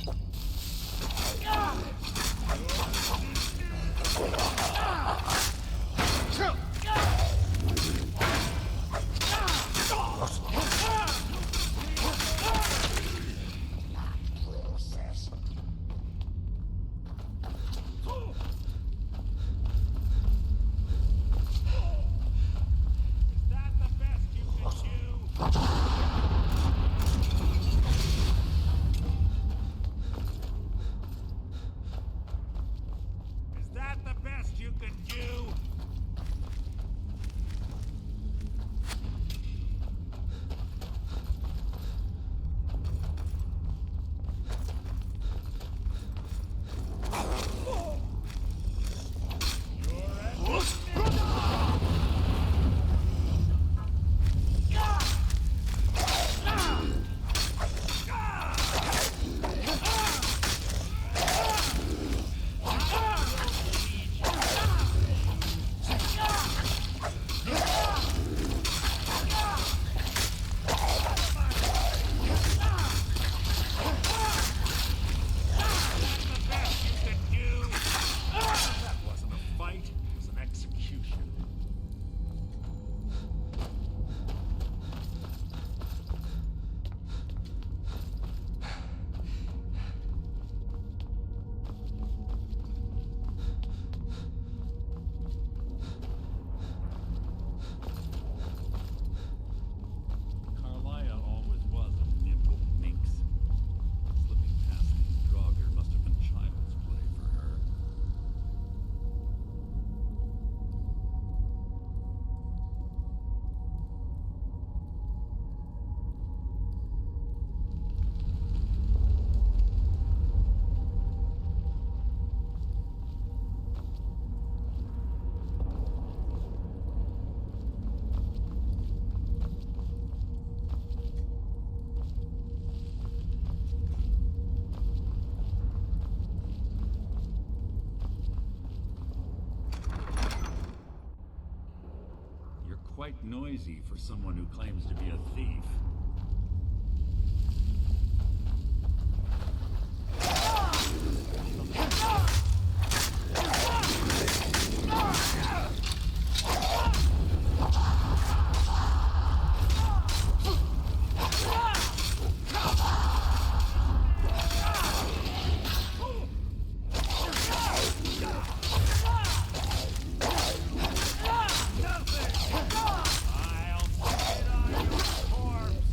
that the best you can do? That wasn't a fight, it was an execution. Carlia always was a nimble minx. Slipping past these Draugr must have been child's play for her. You're quite noisy for someone who claims to be a thief. I'll spit on your corpse!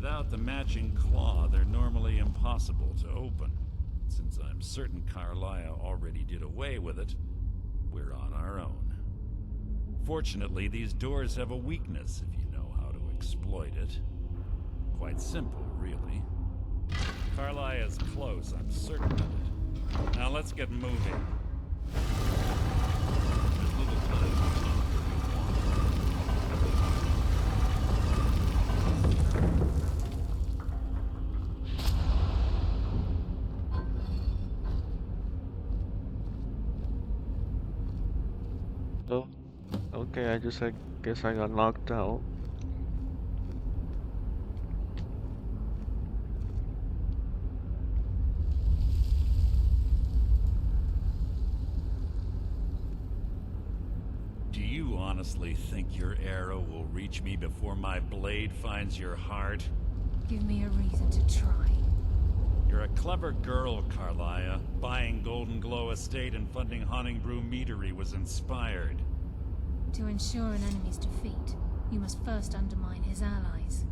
Without the matching claw, they're normally impossible to open. Since I'm certain Carlia already did away with it, we're on our own. Fortunately, these doors have a weakness if you know how to exploit it. Quite simple, really. Carlia's close, I'm certain of it. Now let's get moving. There's little time to talk if you want. Oh, okay, I guess I got knocked out. Do you honestly think your arrow will reach me before my blade finds your heart? Give me a reason to try. You're a clever girl, Carlia. Buying Golden Glow Estate and funding Honningbrew Meadery was inspired. To ensure an enemy's defeat, you must first undermine his allies.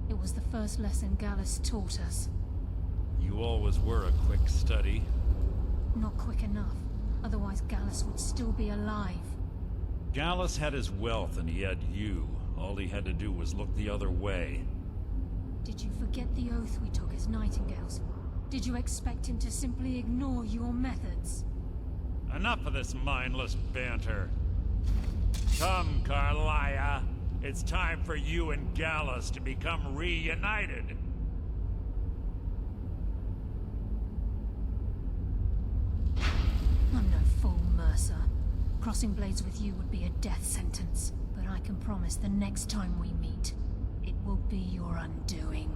It was the first lesson Gallus taught us. You always were a quick study. Not quick enough, otherwise Gallus would still be alive. Gallus had his wealth and he had you. All he had to do was look the other way. Did you forget the oath we took as Nightingales? Did you expect him to simply ignore your methods? Enough of this mindless banter. Come, Carlia. It's time for you and Gallus to become reunited. I'm no fool, Mercer. Crossing blades with you would be a death sentence. But I can promise the next time we meet, it will be your undoing.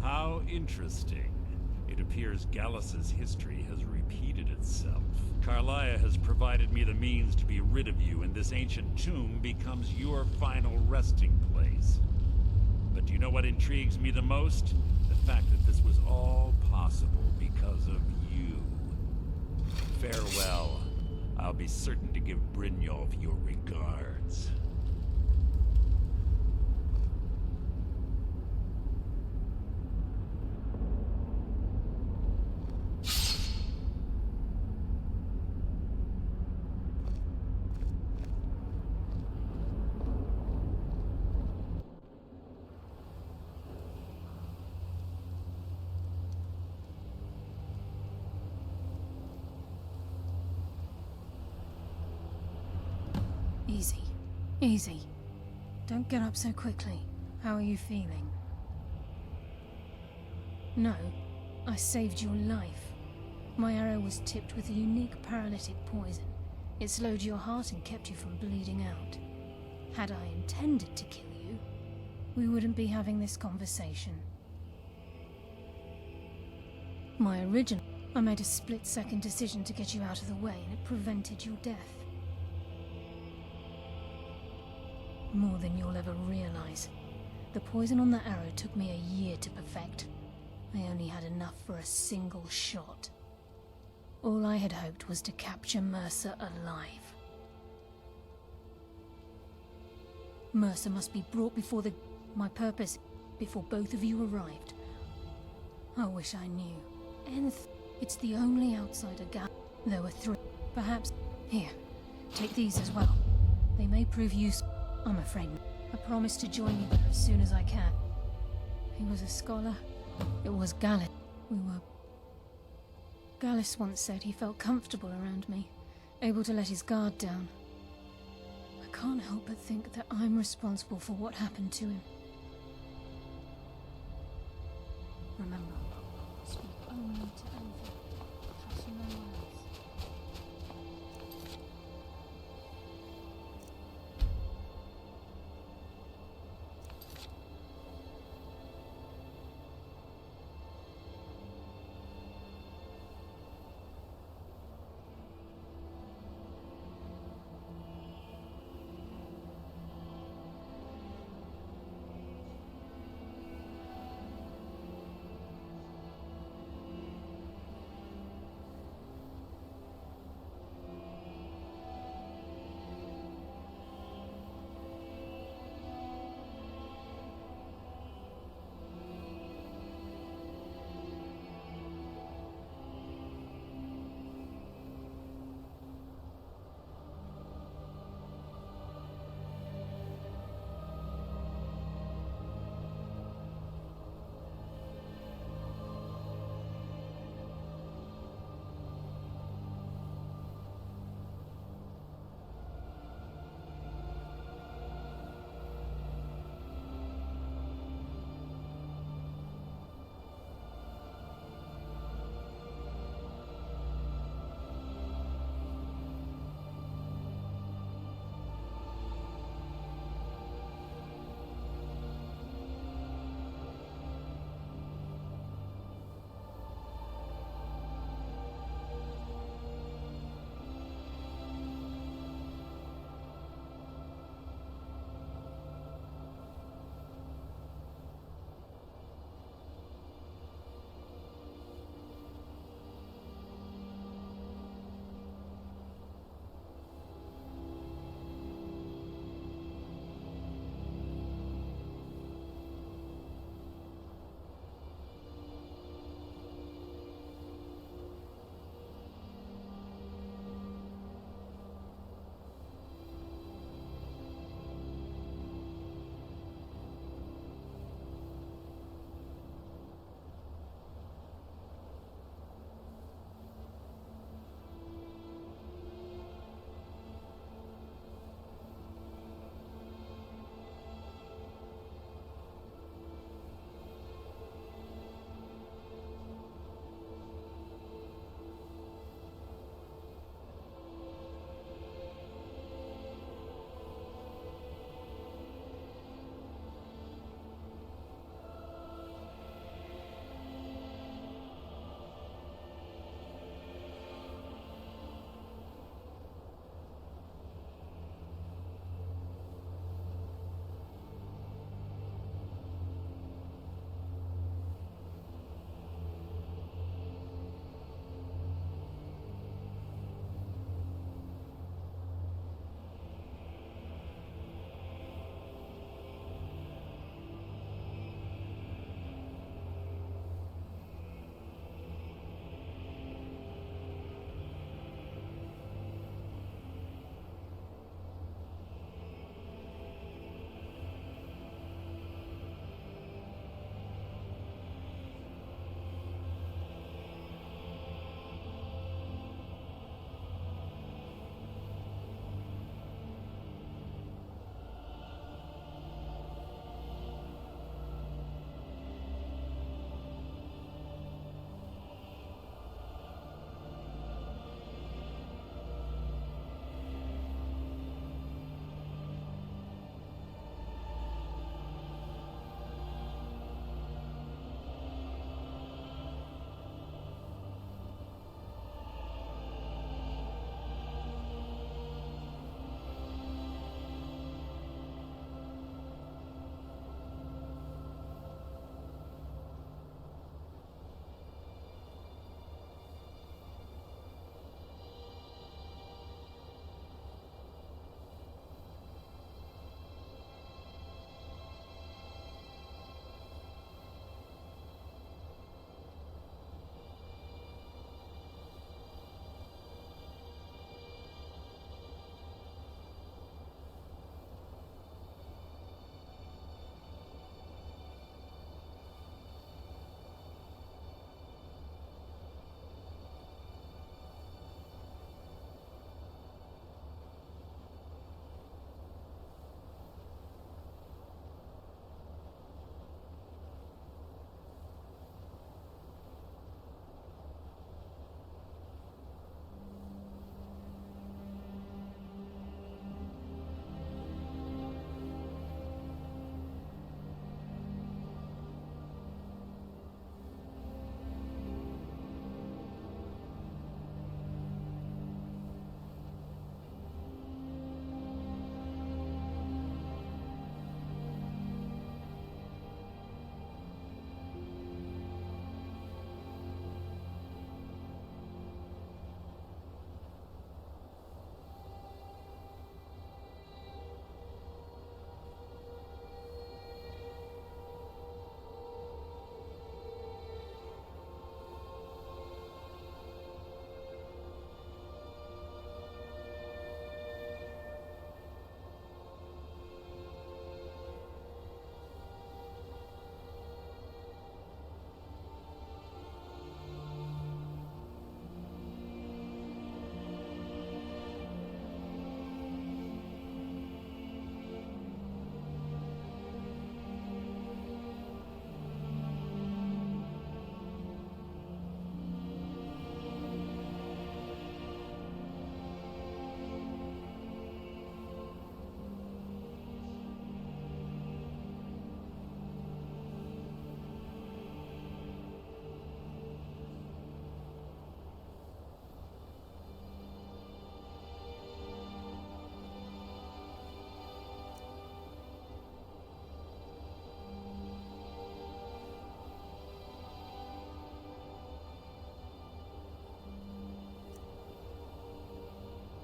How interesting. It appears Gallus's history has repeated itself. Carlia has provided me the means to be rid of you, and this ancient tomb becomes your final resting place. But do you know what intrigues me the most? The fact that this was all possible because of you. Farewell. I'll be certain to give Brynjolf your regards. Easy. Easy. Don't get up so quickly. How are you feeling? No, I saved your life. My arrow was tipped with a unique paralytic poison. It slowed your heart and kept you from bleeding out. Had I intended to kill you, we wouldn't be having this conversation. My original... I made a split-second decision to get you out of the way, and it prevented your death. More than you'll ever realize. The poison on that arrow took me a year to perfect. I only had enough for a single shot. All I had hoped was to capture Mercer alive. Mercer must be brought before my purpose, before both of you arrived. I wish I knew. It's the only outsider gap. There were 3. Perhaps... Here, take these as well. They may prove useful. I'm afraid. I promise to join you there as soon as I can. He was a scholar. It was Gallus. Gallus once said he felt comfortable around me, able to let his guard down. I can't help but think that I'm responsible for what happened to him. Remember, speak only to Elva. Touch no one else.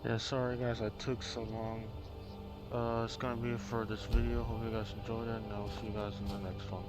Yeah, sorry guys, I took so long. It's gonna be it for this video. Hope you guys enjoyed it, and I'll see you guys in the next one.